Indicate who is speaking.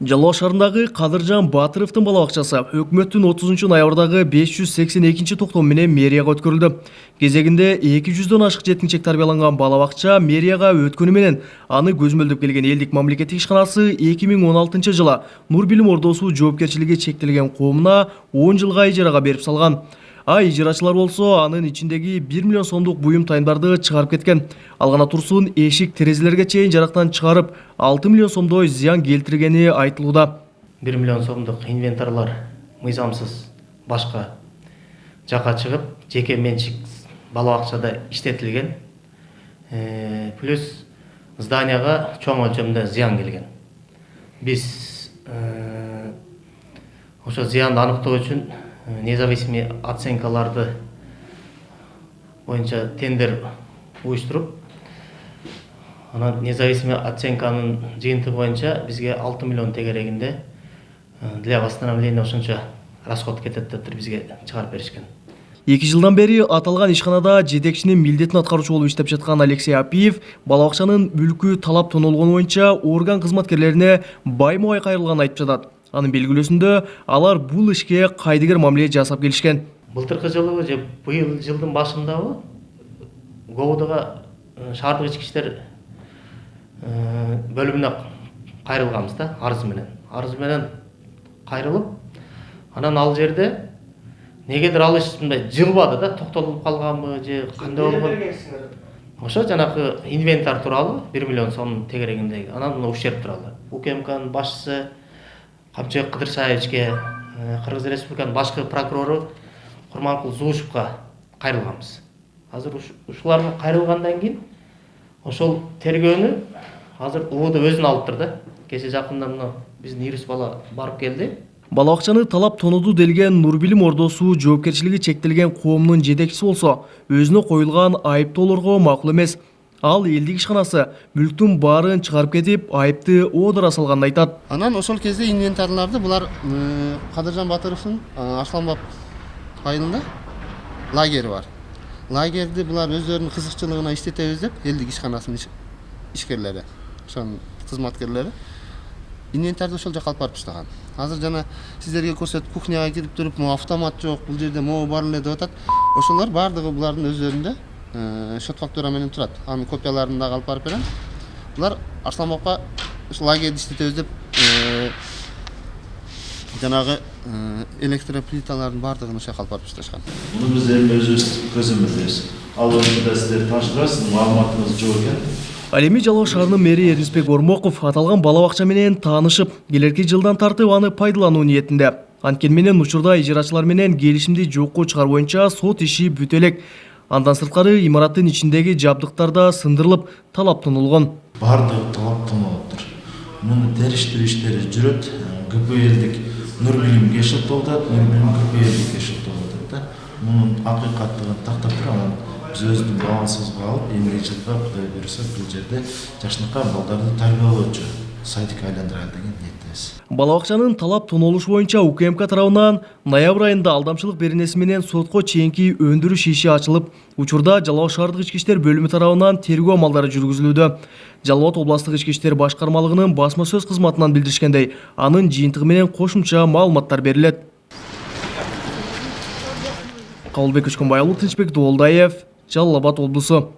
Speaker 1: Жалал шаарындагы Кадыржан Батыровдун бала бакчасы өкмөттүн 30-ноябрдагы 582 токтом менен мэрияга өткөрүлдү. Кезегинде 200дөн ашык жеткинчек тарбияланган бала бакча мэрияга өткөнү менен аны көзмөлдөп келген элдик мамлекеттик ишканасы 2016-жылы Нур Билим Ордосу жоопкерчилиги чектелген коомуна 10 жылга ижарага берип салган. Ижарачылар болсо анын ичиндеги 1 миллион сомдук буюм тайындарды чыгарып кеткен. Алгана турсун эшик терезелерге чейин жарактан чыгарып 6 миллион сомдой зыян келтиргени айтылууда.
Speaker 2: 1 миллион сомдук инвентарлар мыйзамсыз башка жака чыгып, жеке менчик бала бакчада иштетилген. Плюс зданияга чоң өлчөмдө зыян келген. Биз ошо зыянды аныктоо үчүн независимый оценкаларды боюнча тендер уюштуруп, анан независимый оценканын жыйынтыгы боюнча бизге 6 миллион тегерегинде для восстановления ошончо расход кетет деп бизге чыгарып беришкен.
Speaker 1: 2 жылдан бери аталган ишканада жетекчинин милдетин аткаруучу болуп иштеп жаткан Алексей Апиев бала бакчанын мүлкү талап тонолгону боюнча орган кызматкерлерине байма-бай кайрылганын айтып жатат. Анын белгилөөсүндө алар бул ишке кайдыгер мамиле жасап келишкен.
Speaker 2: Былтыркы жылы же быйыл жылдын башындагы ГОУДга шаардык ички иштер бөлүмүнө кайрылганбыз да, арыз менен кайрылып, анан ал жерде негедир ал иш мындай жылбады да, токтолуп калганбы же кандай болгон. Ошо жанакы инвентар тууралуу 1 миллион сом тегерегиндеги, анан ущерб тууралуу. УКМКнын башчысы Камчыбек Кыдыршаевичке, Кыргыз Республиканын башкы прокурору Курманкул Зуушевга кайрылганбыз. Азыр ушуларга кайрылгандан кийин ошол тергөөнү азыр УВД өзүнө алыптыр да. Кече жакында мына биздин юрист бала барып келди.
Speaker 1: Бала бакчаны талап тонуду делген Нур Билим Ордосу жоопкерчилиги чектелген коомдун жетекчиси болсо, өзүнө коюлган айыптоолорго макул эмес. Ал элдик ишканасы мүлктүн баарын чыгарып кетип, айыпты оодора салганын айтат.
Speaker 3: Анан ошол кезде инвентарларды булар Кадыржан Батыровдун Асланбап айылында лагери бар. Лагерди булар өздөрүнүн кызыкчылыгына иштетебиз деп, элдик ишканасынын ишкерлери, ошонун кызматкерлери инвентарды ошол жака алып барып таштаган. Азыр жана сиздерге көрсөтүп кухняга кирип туруп, могу автомат жок, бул жерде могу бар эле деп атат. Ошолор бардыгы булардын өздөрүндө шот фактура менен турат. Анын копияларын да алып барып берем. Булар Арсланбапка ушул лагерди иштетебиз деп жанагы электроплиталардын бардыгын ошол жака алып барып ташташкан.
Speaker 4: Муну биз эми өзүбүз көзөмөлдөйбүз. Ал боюнча сиздер тапшырасыз, маалыматыңыз жок экен.
Speaker 1: Ал эми Жалал шаарынын мэри Эрнисбек Ормоков аталган бала бакча менен таанышып, келерки жылдан тартып аны пайдалануу ниетинде. Анткени менен учурда ижарачылар менен келишимди жокко чыгаруу боюнча сот иши бүтө элек. Андан сырткары имараттын ичиндеги жабдыктарда сындырылып, талап тонолгон.
Speaker 4: Бардыгы талап тонолуптур. Муну териштирүү иштери жүрөт. ГПЛдик Нур Билимге шылтоодат, Нур Билим ГПЛдикке шылтоодат да. Мунун акыйкаттыгын тактап туруп, анан биз өзүбүздүн балансыбызга алып, эмгек жылга Кудай буйруса бул жерде жашынакай балдарды тарбиялоочу сайтка айландыралы деген ниеттебиз.
Speaker 1: Бала бакчанын талап тонолушу боюнча УКМК тарабынан ноябрь айында алдамчылык беренеси менен сотко чейинки өндүрүш иши ачылып, учурда Жалал шаардык ички иштер бөлүмү тарабынан тергөө амалдары жүргүзүлүүдө. Жалал Абад областык ички иштер башкармалыгынын басма сөз кызматынан билдиришкендей, анын жыйынтыгы менен кошумча маалыматтар берилет. Кабылбек Өчкөнбайұлы, Тынчбек Дуолдаев, Жалал Абад облусу.